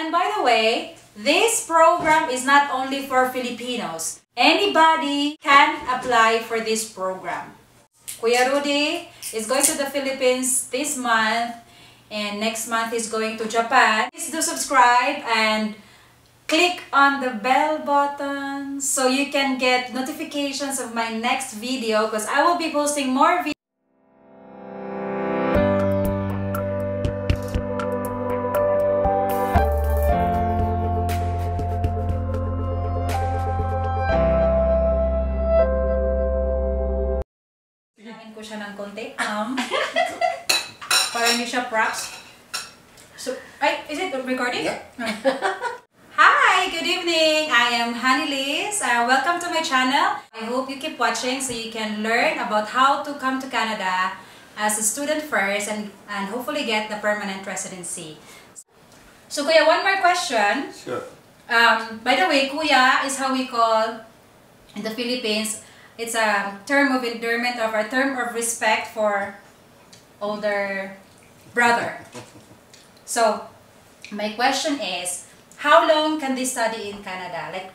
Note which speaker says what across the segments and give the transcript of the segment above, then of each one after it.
Speaker 1: And by the way, this program is not only for Filipinos. Anybody can apply for this program. Kuya Rudy is going to the Philippines this month, and next month he's going to Japan. Please do subscribe and click on the bell button so you can get notifications of my next video, because I will be posting more videos. Ko siya ng konti. Para hindi siya props. So, is it recording?
Speaker 2: Yeah.
Speaker 1: Hi, good evening. I am Honey Liz. Welcome to my channel. I hope you keep watching so you can learn about how to come to Canada as a student first and hopefully get the permanent residency. So, Kuya, one more question.
Speaker 2: Sure.
Speaker 1: By the way, Kuya is how we call in the Philippines. It's a term of endearment or a term of respect for older brother. So, my question is, how long can they study in Canada? Like,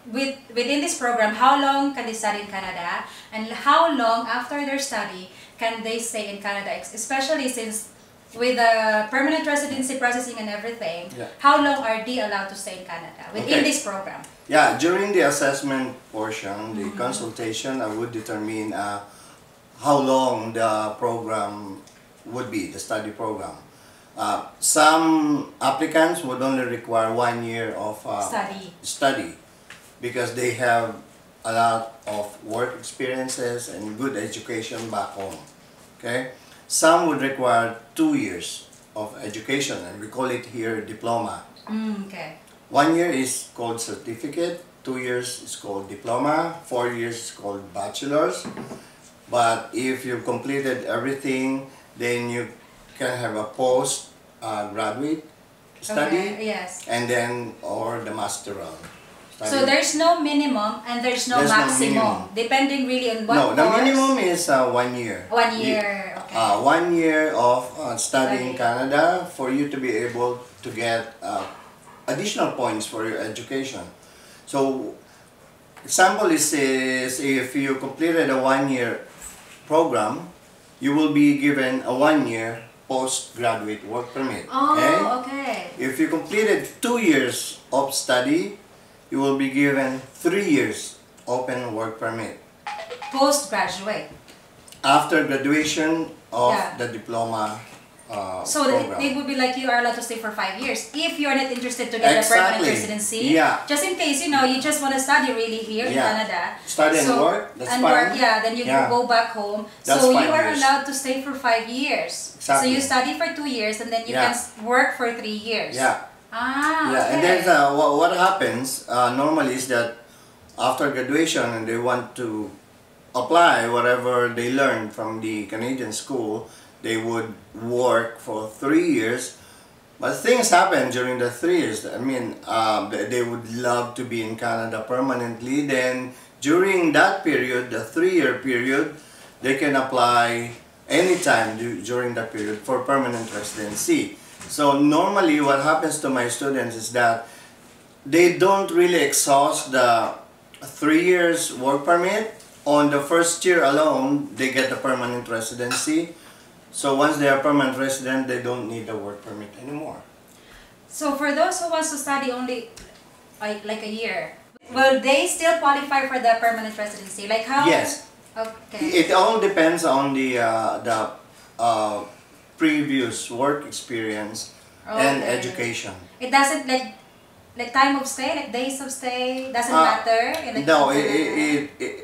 Speaker 1: within this program, how long can they study in Canada? And how long after their study can they stay in Canada? Especially since with the permanent residency processing and everything, how long are they allowed to stay in Canada within this program?
Speaker 2: Yeah, during the assessment portion, the consultation, I would determine how long the program would be, the study program. Some applicants would only require 1 year of study because they have a lot of work experiences and good education back home. Okay? Some would require 2 years of education, and we call it here diploma.
Speaker 1: Okay.
Speaker 2: 1 year is called certificate, 2 years is called diploma, 4 years is called bachelor's. But if you've completed everything, then you can have a post-graduate study, and then or the master's study.
Speaker 1: So there's no minimum and there's no maximum, depending really on what course?
Speaker 2: No, the minimum is 1 year.
Speaker 1: 1 year, okay.
Speaker 2: 1 year of study in Canada for you to be able to get additional points for your education. So, example is if you completed a 1 year program, you will be given a 1 year postgraduate work permit.
Speaker 1: Oh, okay.
Speaker 2: If you completed 2 years of study, you will be given 3 years open work permit.
Speaker 1: Postgraduate.
Speaker 2: After graduation of the diploma
Speaker 1: so
Speaker 2: program.
Speaker 1: it would be like you are allowed to stay for 5 years if you're not interested to get a permanent residency.
Speaker 2: Yeah.
Speaker 1: Just in case, you know, you just want to study really here in Canada.
Speaker 2: Study and work, that's fine.
Speaker 1: Work, then you go back home.
Speaker 2: That's
Speaker 1: so
Speaker 2: 5
Speaker 1: you are
Speaker 2: years.
Speaker 1: allowed to stay for 5 years.
Speaker 2: Exactly.
Speaker 1: So you study for 2 years and then you can work for 3 years.
Speaker 2: Yeah.
Speaker 1: Okay.
Speaker 2: And then what happens normally is that after graduation and they want to apply whatever they learned from the Canadian school, they would work for 3 years. But things happen during the 3 years. I mean, they would love to be in Canada permanently. Then during that period, the 3-year period, they can apply anytime during that period for permanent residency. So normally what happens to my students is that they don't really exhaust the 3 years work permit. On the first year alone, they get the permanent residency. So once they are permanent resident, they don't need the work permit anymore.
Speaker 1: So for those who wants to study only like a year, will they still qualify for the permanent residency? Like how?
Speaker 2: Yes.
Speaker 1: Okay.
Speaker 2: It all depends on the previous work experience and education.
Speaker 1: It doesn't like time of stay, like days of stay, doesn't matter?
Speaker 2: No,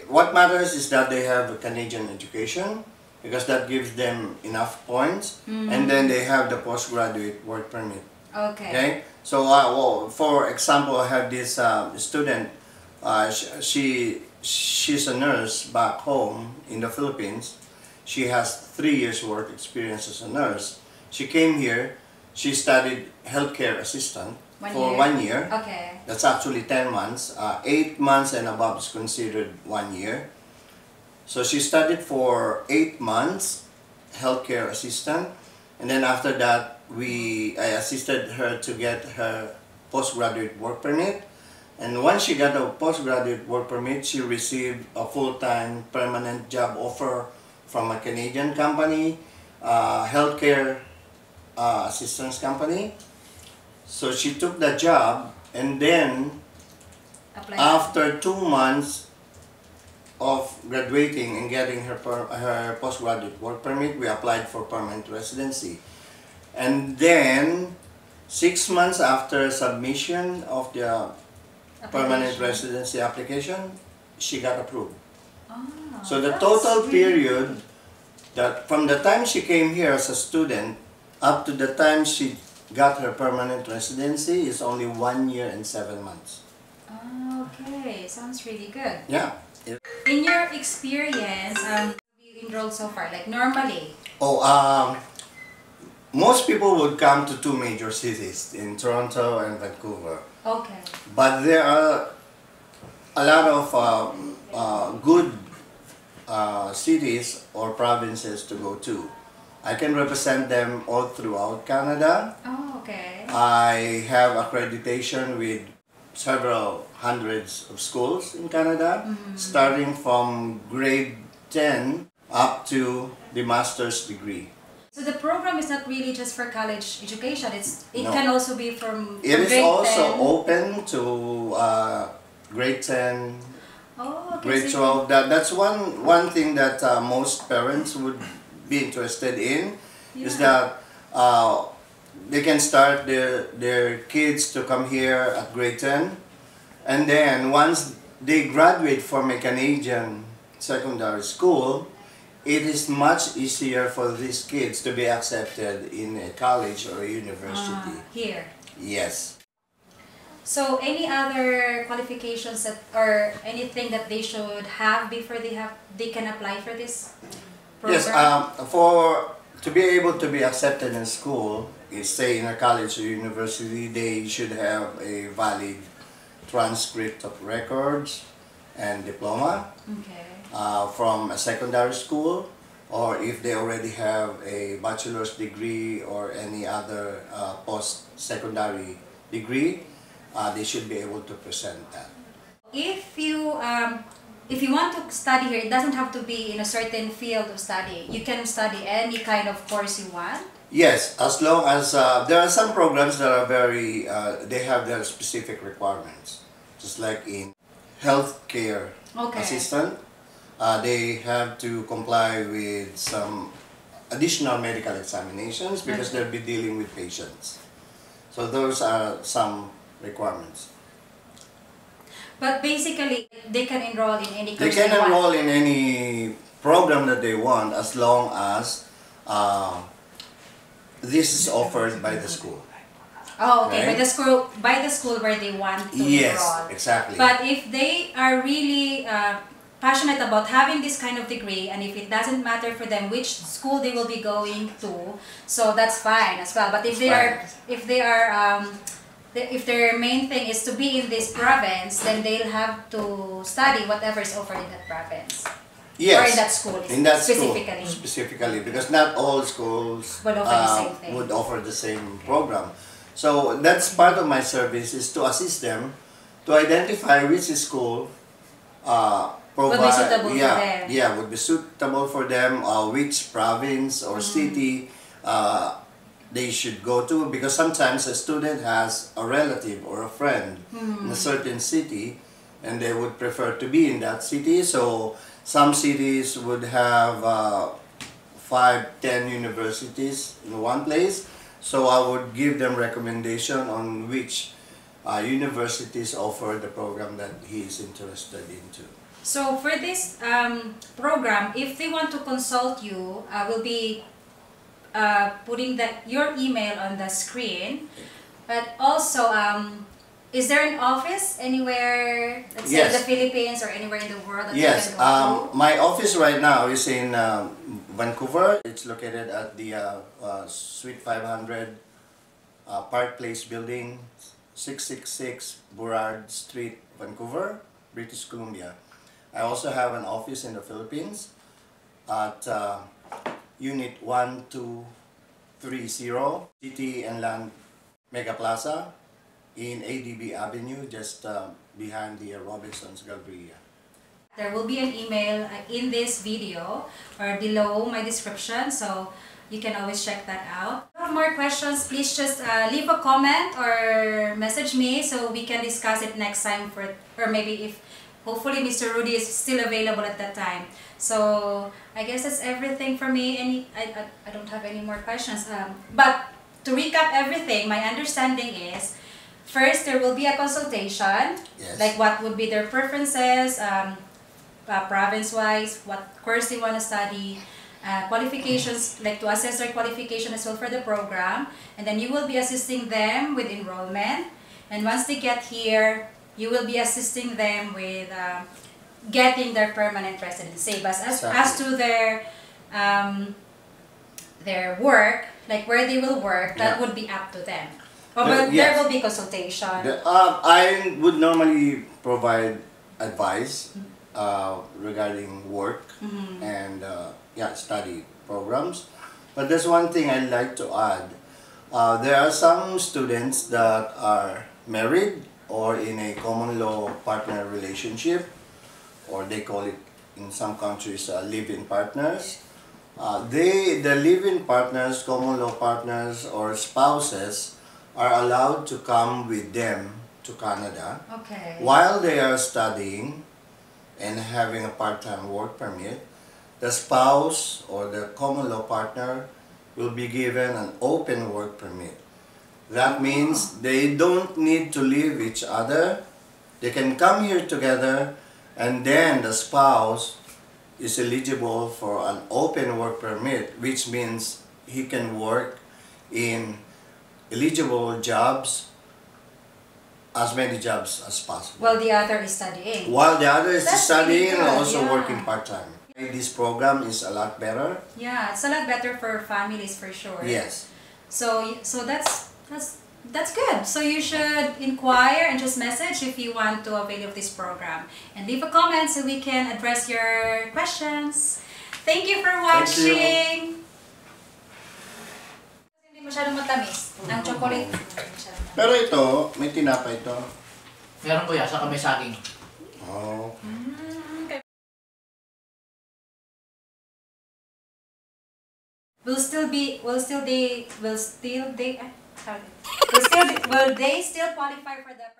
Speaker 2: what matters is that they have a Canadian education because that gives them enough points, and then they have the postgraduate work permit. Okay? So well, for example, I have this student, she's a nurse back home in the Philippines. She has 3 years work experience as a nurse. She came here, she studied healthcare assistant for 1 year.
Speaker 1: Okay.
Speaker 2: That's actually 10 months. 8 months and above is considered 1 year. So she studied for 8 months, healthcare assistant. And then after that, I assisted her to get her postgraduate work permit. And once she got a postgraduate work permit, she received a full-time permanent job offer from a Canadian company, healthcare assistance company. So she took the job, and then
Speaker 1: Apply.
Speaker 2: after 2 months of graduating and getting her postgraduate work permit, we applied for permanent residency. And then 6 months after submission of the permanent
Speaker 1: Application.
Speaker 2: residency application, she got approved.
Speaker 1: Ah,
Speaker 2: So the
Speaker 1: that's
Speaker 2: total
Speaker 1: really
Speaker 2: period
Speaker 1: good.
Speaker 2: that from the time she came here as a student up to the time she got her permanent residency is only 1 year and 7 months.
Speaker 1: Ah, okay, sounds really good.
Speaker 2: Yeah.
Speaker 1: In your experience, have you enrolled so far? Like normally?
Speaker 2: Most people would come to two major cities in Toronto and Vancouver.
Speaker 1: Okay.
Speaker 2: But there are a lot of good cities or provinces to go to. I can represent them all throughout Canada.
Speaker 1: Oh, okay.
Speaker 2: I have accreditation with several hundreds of schools in Canada, starting from grade 10 up to the master's degree.
Speaker 1: So the program is not really just for college education. It
Speaker 2: No.
Speaker 1: can also be from
Speaker 2: It is
Speaker 1: grade
Speaker 2: also
Speaker 1: 10.
Speaker 2: open to grade 10,
Speaker 1: Oh, okay.
Speaker 2: grade
Speaker 1: so
Speaker 2: 12. That's one thing that most parents would be interested in, is
Speaker 1: Yeah.
Speaker 2: that they can start their kids to come here at grade 10, and then once they graduate from a Canadian secondary school, it is much easier for these kids to be accepted in a college or a university.
Speaker 1: Here.
Speaker 2: Yes.
Speaker 1: So any other qualifications that or anything that they should have before they can apply for this program?
Speaker 2: Yes, to be able to be accepted in school, say in a college or university, they should have a valid transcript of records and diploma
Speaker 1: Okay.
Speaker 2: from a secondary school, or if they already have a bachelor's degree or any other post-secondary degree, they should be able to present that.
Speaker 1: If you want to study here, it doesn't have to be in a certain field of study. You can study any kind of course you want.
Speaker 2: Yes, as long as there are some programs that are very, they have their specific requirements. Just like in healthcare
Speaker 1: Okay.
Speaker 2: assistant, they have to comply with some additional medical examinations because
Speaker 1: Okay.
Speaker 2: they'll be dealing with patients. So those are some requirements.
Speaker 1: But basically, they can enroll in any
Speaker 2: They
Speaker 1: course
Speaker 2: can
Speaker 1: they want.
Speaker 2: enroll in any program that they want as long as this is offered by the school.
Speaker 1: Oh, okay.
Speaker 2: Right?
Speaker 1: By the school where they want to
Speaker 2: Yes,
Speaker 1: enroll.
Speaker 2: exactly.
Speaker 1: But if they are really passionate about having this kind of degree, and if it doesn't matter for them which school they will be going to, so that's fine as well. But if if their main thing is to be in this province, then they'll have to study whatever is offered in that province.
Speaker 2: Yes,
Speaker 1: Or in that school,
Speaker 2: in that
Speaker 1: specifically.
Speaker 2: school specifically, because not all schools
Speaker 1: Would offer the same thing.
Speaker 2: would offer the same program. So that's part of my service, is to assist them to identify which school
Speaker 1: Would be suitable for
Speaker 2: yeah,
Speaker 1: them.
Speaker 2: yeah, would be suitable for them, which province or city they should go to, because sometimes a student has a relative or a friend in a certain city and they would prefer to be in that city. So some cities would have 5-10 universities in one place. So I would give them recommendation on which universities offer the program that he is interested into.
Speaker 1: So for this program, if they want to consult you, we'll be putting your email on the screen. But also, is there an office anywhere, let's say in
Speaker 2: Yes.
Speaker 1: the Philippines or anywhere in the world that
Speaker 2: Yes,
Speaker 1: you can go to?
Speaker 2: my office right now is in Vancouver. It's located at the Suite 500 Park Place Building, 666 Burrard Street, Vancouver, British Columbia. I also have an office in the Philippines at Unit 1230, City and Land Mega Plaza, in ADB Avenue, just behind the Robinson's Galleria.
Speaker 1: There will be an email in this video or below my description, so you can always check that out. If you have more questions, please just leave a comment or message me so we can discuss it next time, or maybe if hopefully Mr. Rudy is still available at that time. So I guess that's everything for me. I don't have any more questions. But to recap everything, my understanding is first there will be a consultation,
Speaker 2: Yes.
Speaker 1: like what would be their preferences, province-wise, what course they want to study, qualifications, like to assess their qualification as well for the program, and then you will be assisting them with enrollment, and once they get here, you will be assisting them with getting their permanent residency. But as to their work, like where they will work, that would be up to them. But
Speaker 2: Yes.
Speaker 1: there will be consultation.
Speaker 2: I would normally provide advice regarding work and study programs. But there's one thing I'd like to add. There are some students that are married or in a common law partner relationship, or they call it in some countries live-in partners. The live-in partners, common law partners, or spouses are allowed to come with them to Canada
Speaker 1: Okay.
Speaker 2: while they are studying and having a part-time work permit. The spouse or the common law partner will be given an open work permit. That means they don't need to leave each other. They can come here together, and then the spouse is eligible for an open work permit, which means he can work in eligible jobs, as many jobs as possible.
Speaker 1: While the other is studying.
Speaker 2: While the other is
Speaker 1: That's
Speaker 2: studying
Speaker 1: really
Speaker 2: and
Speaker 1: good,
Speaker 2: also
Speaker 1: yeah.
Speaker 2: working part-time. This program is a lot better.
Speaker 1: Yeah, it's a lot better for families for sure.
Speaker 2: Yes.
Speaker 1: So that's good. So you should inquire and just message if you want to avail of this program, and leave a comment so we can address your questions. Thank you for watching. Hindi masyadong matamis. Ang chocolate.
Speaker 2: Pero ito, may tinapay ito.
Speaker 3: Meron kuya, sa kami saging.
Speaker 2: Oh.
Speaker 1: Will they still qualify for the